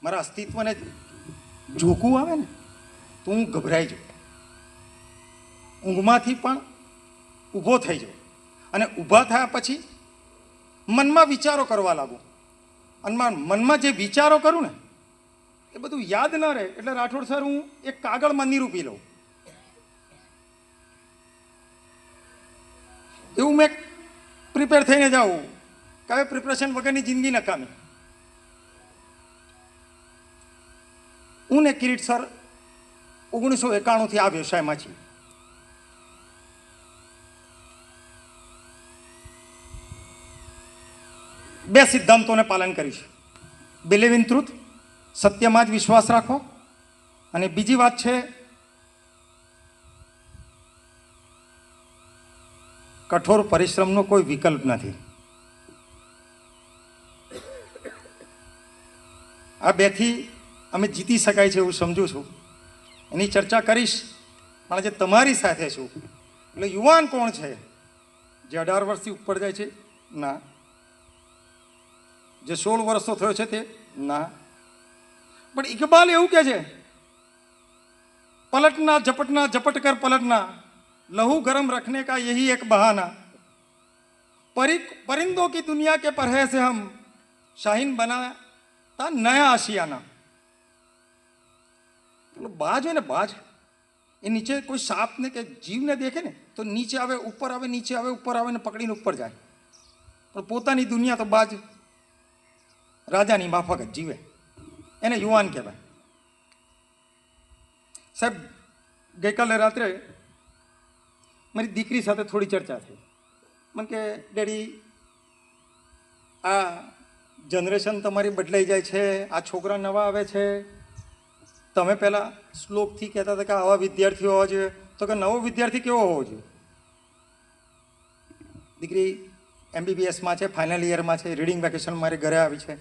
મારા અસ્તિત્વને ઝોકવું આવે ને તો હું ગભરાઈ જાઉં, ઊંઘમાંથી પણ ઊભો થઈ જાઉં અને ઊભા થયા પછી મનમાં વિચારો કરવા લાગું અને મનમાં જે વિચારો કરું ને એ બધું યાદ ન રહે. એટલે રાઠોડ સર હું એક કાગળમાં નિરૂપી લઉં. એવું મેં પ્રિપેર થઈને જાઉં કે હવે પ્રિપરેશન વગરની જિંદગી નકામી. હું ને કિરીટ સર 1991થી આ વ્યવસાયમાં છીએ. બે સિદ્ધાંતોને પાલન કરીશ. બિલીવ ઇન ટ્રુથ, સત્યમાં જ વિશ્વાસ રાખો, અને બીજી વાત છે કઠોર પરિશ્રમનો કોઈ વિકલ્પ નથી. આ બેથી અમે જીતી શકાય છે એવું સમજુ છું. એની ચર્ચા કરીશ. પણ આજે તમારી સાથે છું એટલે યુવાન કોણ છે જે 18 વર્ષથી ઉપર જાય છે? ના. જે 16 વર્ષનો થયો છે તે? ના. પણ ઇકબાલ એવું કહે છે, પલટના ઝપટના ઝપટ કર પલટના, लहू गरम रखने का यही एक बहाना, परिंदों की दुनिया के परहे से हम शाहीन बनाता नया आशियाना. बाज है ना, बाज એ નીચે કોઈ સાપને કે જીવને દેખે ને તો નીચે આવે, ઉપર આવે, નીચે આવે, ઉપર આવે ને પકડીને ઉપર જાય. પણ પોતાની દુનિયા તો બાજ રાજાની માફક જ જીવે. એને યુવાન કહેવાય. સાહેબ, ગઈકાલે રાત્રે મારી દીકરી સાથે થોડી ચર્ચા થઈ. મને કે ડેડી, આ જનરેશન તમારી બદલાઈ જાય છે, આ છોકરા નવા આવે છે, તમે પહેલાં શ્લોકથી કહેતા હતા કે આવા વિદ્યાર્થીઓ હોવા જોઈએ, તો કે નવો વિદ્યાર્થી કેવો હોવો જોઈએ? દીકરી MBBSમાં છે, ફાઇનલ યરમાં છે, રીડિંગ વેકેશન મારે ઘરે આવી છે.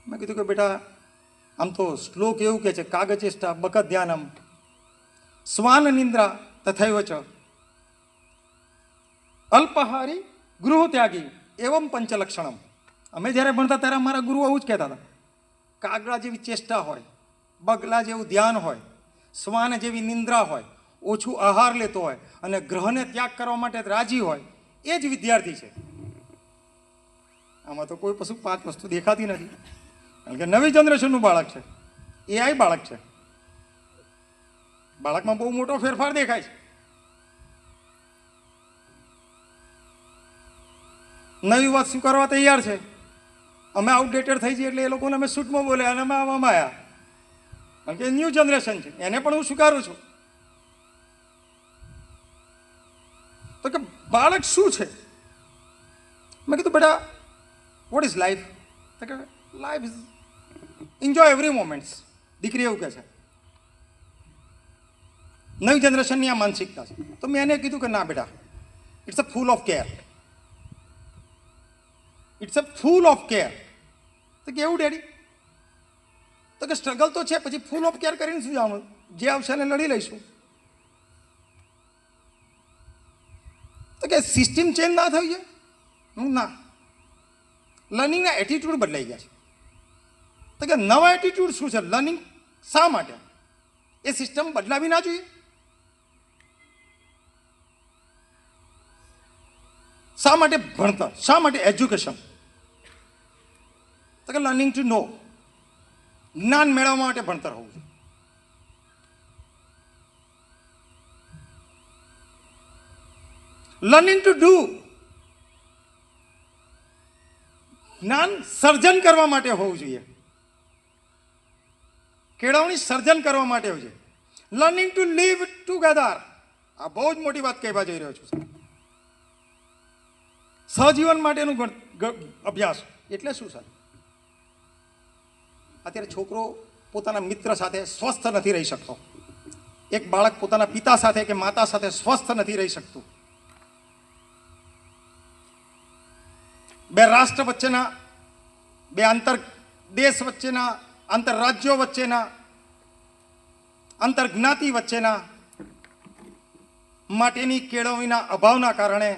મેં કીધું કે બેટા, આમ તો શ્લોક એવું કહે છે, કાગચેષ્ટા બકત ધ્યાનમ સ્વાન નિંદ્રા તથૈવ ચ અલ્પહારી ગૃહ ત્યાગી એવમ પંચલક્ષણમ. અમે જ્યારે ભણતા ત્યારે અમારા ગુરુ આવું જ કહેતા હતા. કાગડા જેવી ચેષ્ટા હોય, બગલા જેવું ધ્યાન હોય, શ્વાન જેવી નિંદ્રા હોય, ઓછું આહાર લેતો હોય અને ગ્રહને ત્યાગ કરવા માટે રાજી હોય, એ જ વિદ્યાર્થી છે. આમાં તો કોઈ પશુ 5 વસ્તુ દેખાતી નથી. કારણ કે નવી જનરેશનનું બાળક છે, AI બાળક છે. બાળકમાં બહુ મોટો ફેરફાર દેખાય છે. નવી વાત સ્વીકારવા તૈયાર છે. અમે આઉટડેટેડ થઈ જઈએ એટલે એ લોકોને અમે શૂટમાં બોલ્યા અને અમે આવામાં આવ્યા. કારણ કે ન્યૂ જનરેશન છે, એને પણ હું સ્વીકારું છું. તો કે બાળક શું છે? મેં કીધું બેટા, વોટ ઇઝ લાઈફ? તો કે life is enjoy every moments. દીકરી એવું કહે છે. નવી જનરેશનની આ માનસિકતા છે. તો મેં એને કીધું કે ના બેટા, it's a full of care. It's a full of care. તો કેવું ડેડી? તો કે સ્ટ્રગલ તો છે, પછી ફૂલ ઓફ કેર કરીને શું જવાનું? જે આવશે એને લડી લઈશું. તો કે સિસ્ટમ ચેન્જ ના થઈ જાય? ના, લર્નિંગના એટીટ્યુડ બદલાઈ ગયા છે. તો કે નવા એટીટ્યુડ શું છે? લર્નિંગ શા માટે? એ સિસ્ટમ બદલાવી ના જોઈએ? શા માટે ભણતર? શા માટે એજ્યુકેશન? તો કે લર્નિંગ ટુ નો, જ્ઞાન મેળવવા માટે ભણતર હોવું જોઈએ. લર્નિંગ ટુ ડુ, જ્ઞાન સર્જન કરવા માટે હોવું જોઈએ. કેળવણી સર્જન કરવા માટે હોવું જોઈએ. લર્નિંગ ટુ લીવ ટુગેધર, આ બહુ જ મોટી વાત કહેવા જઈ રહ્યો છું. સહજીવન માટેનું અભ્યાસ એટલે શું સર? અત્યારે છોકરો પોતાના મિત્ર સાથે સ્વસ્થ નથી રહી શકતો. એક બાળક પોતાના પિતા સાથે કે માતા સાથે સ્વસ્થ નથી રહી શકતું. બે રાષ્ટ્ર વચ્ચેના, બે આંતર દેશ વચ્ચેના, આંતરરાજ્યો વચ્ચેના, આંતરજ્ઞાતિ વચ્ચેના માટેની કેળવણીના અભાવના કારણે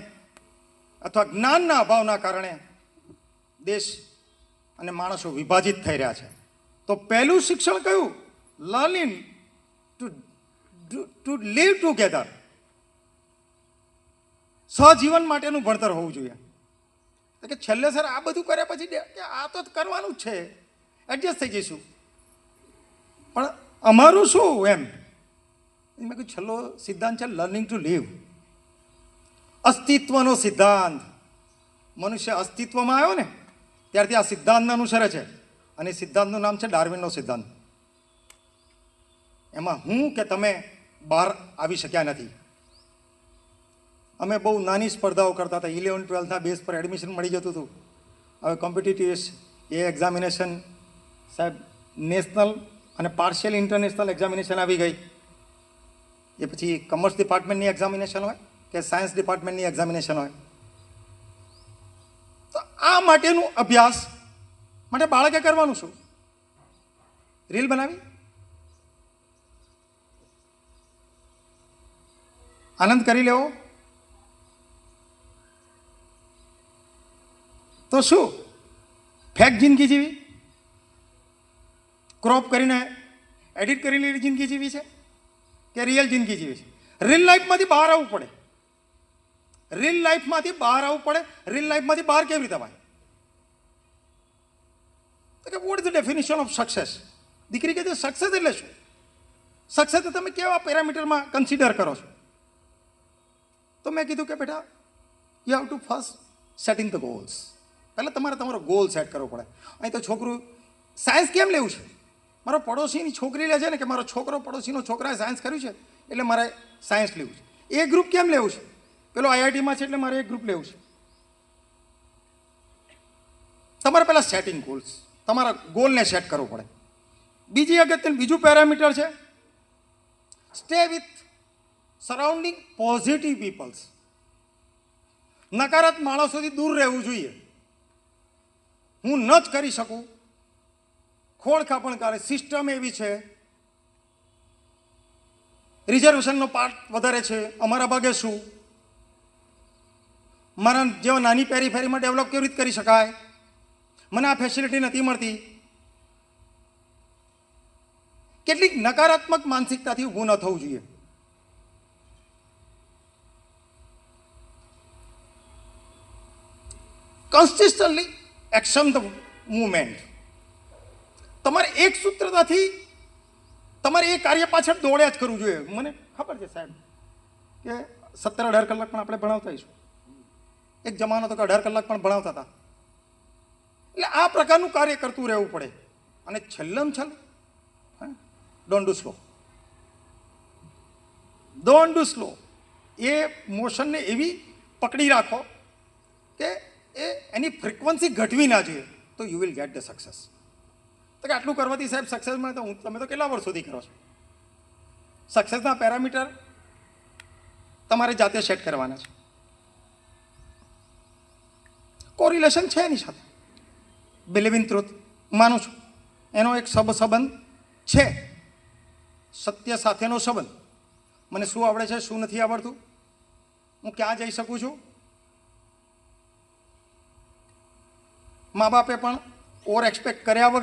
અથવા જ્ઞાનના અભાવના કારણે દેશ અને માણસો વિભાજિત થઈ રહ્યા છે. તો પહેલું શિક્ષણ કયું? Learning to live together. સહજીવન માટેનું ભણતર હોવું જોઈએ. કે છેલ્લે સર આ બધું કર્યા પછી કે આ તો કરવાનું જ છે, એડજસ્ટ થઈ જઈશું, પણ અમારું શું એમ? મેં કહ્યું છેલ્લો સિદ્ધાંત છે લર્નિંગ ટુ લીવ. અસ્તિત્વનો સિદ્ધાંત. મનુષ્ય અસ્તિત્વમાં આવ્યો ને ત્યારથી આ સિદ્ધાંતને અનુસરે છે, અને સિદ્ધાંતનું નામ છે ડાર્વિનનો સિદ્ધાંત. એમાં હું કે તમે બહાર આવી શક્યા નથી. અમે બહુ નાની સ્પર્ધાઓ કરતા હતા. 11-12ના બેઝ પર એડમિશન મળી જતું હતું. હવે કોમ્પિટિટિવ એ એક્ઝામિનેશન સાહેબ નેશનલ અને પાર્શિયલ ઇન્ટરનેશનલ એક્ઝામિનેશન આવી ગઈ. એ પછી કોમર્સ ડિપાર્ટમેન્ટની એક્ઝામિનેશન હોય કે સાયન્સ ડિપાર્ટમેન્ટની એક્ઝામિનેશન હોય. તો આ માટેનું અભ્યાસ માટે બાળકે કરવાનું શું? રીલ બનાવી, આનંદ કરી લેવો, તો શું ફેક જિંદગી જીવી? ક્રોપ કરીને એડિટ કરીને જિંદગી જીવી છે કે રિયલ જિંદગી જીવી છે? રીલ લાઈફમાંથી બહાર આવવું પડે. રીલ લાઈફમાંથી બહાર આવવું પડે. રીલ લાઈફમાંથી બહાર કેવી રીતે આવે? તો કે what is the definition of success? દીકરી કહે છે સક્સેસ એટલે શું? સક્સેસ તમે કેવા પેરામીટરમાં કન્સિડર કરો છો? તો મેં કીધું કે બેટા you have to first setting the goals. પહેલાં તમારે તમારો ગોલ સેટ કરવો પડે. અહીં તો છોકરું સાયન્સ કેમ લેવું છે? મારો પડોશીની છોકરી લે છે ને કે મારો છોકરો પડોશીનો છોકરાએ સાયન્સ કર્યું છે એટલે મારે સાયન્સ લેવું છે. એ ગ્રુપ કેમ લેવું છે? પેલો આઈઆઈટીમાં છે એટલે મારે એક ગ્રુપ લેવું છે. તમારે પહેલાં સેટિંગ ગોલ્સ, તમારા ગોલને સેટ કરવો પડે. બીજું પેરામીટર છે stay with surrounding positive peoples. નકારાત્મક માણસોથી દૂર રહેવું જોઈએ. હું ન જ કરી શકું, ખોળખાપણ કરે, સિસ્ટમ એવી છે, રિઝર્વેશનનો પાર્ટ વધારે છે, અમારા ભાગે શું, મારા જેવા નાની પેરીફેરીમાં ડેવલપ કેવી રીતે કરી શકાય, મને આ ફેસિલિટી નથી મળતી. કેટલીક નકારાત્મક માનસિકતાથી ઊભું ન થવું જોઈએ. Consistently action the movement. તમારે એક સૂત્રતાથી તમારે એ કાર્ય પાછળ દોડ્યા જ કરવું જોઈએ. મને ખબર છે સાહેબ કે 17-18 કલાક પણ આપણે ભણાવતા હોઈશું. એક જમાનો તો કે 18 કલાક પણ ભણાવતા હતા. એટલે આ પ્રકારનું કાર્ય કરતું રહેવું પડે. અને છેલ્લું don't do slow. Don't do slow. એ મોશનને એવી પકડી રાખો કે એની ફ્રિકવન્સી ઘટવી ના જોઈએ, તો you will get the success. તો કે આટલું કરવાથી સાહેબ સક્સેસ મળે તો તમે તો કેટલા વર્ષોથી કરો છો? સક્સેસના પેરામીટર તમારે જાતે સેટ કરવાના છે. કોરિલેશન છે એની સાથે. બિલીવ ઇન ટ્રુથ, માનું છું એનો એક સંબંધ છે. સત્ય સાથેનો સંબંધ. મને શું આવડે છે, શું નથી આવડતું, હું ક્યાં જઈ શકું છું. મા બાપે પણ ઓવર એક્સપેક્ટ કર્યા વગર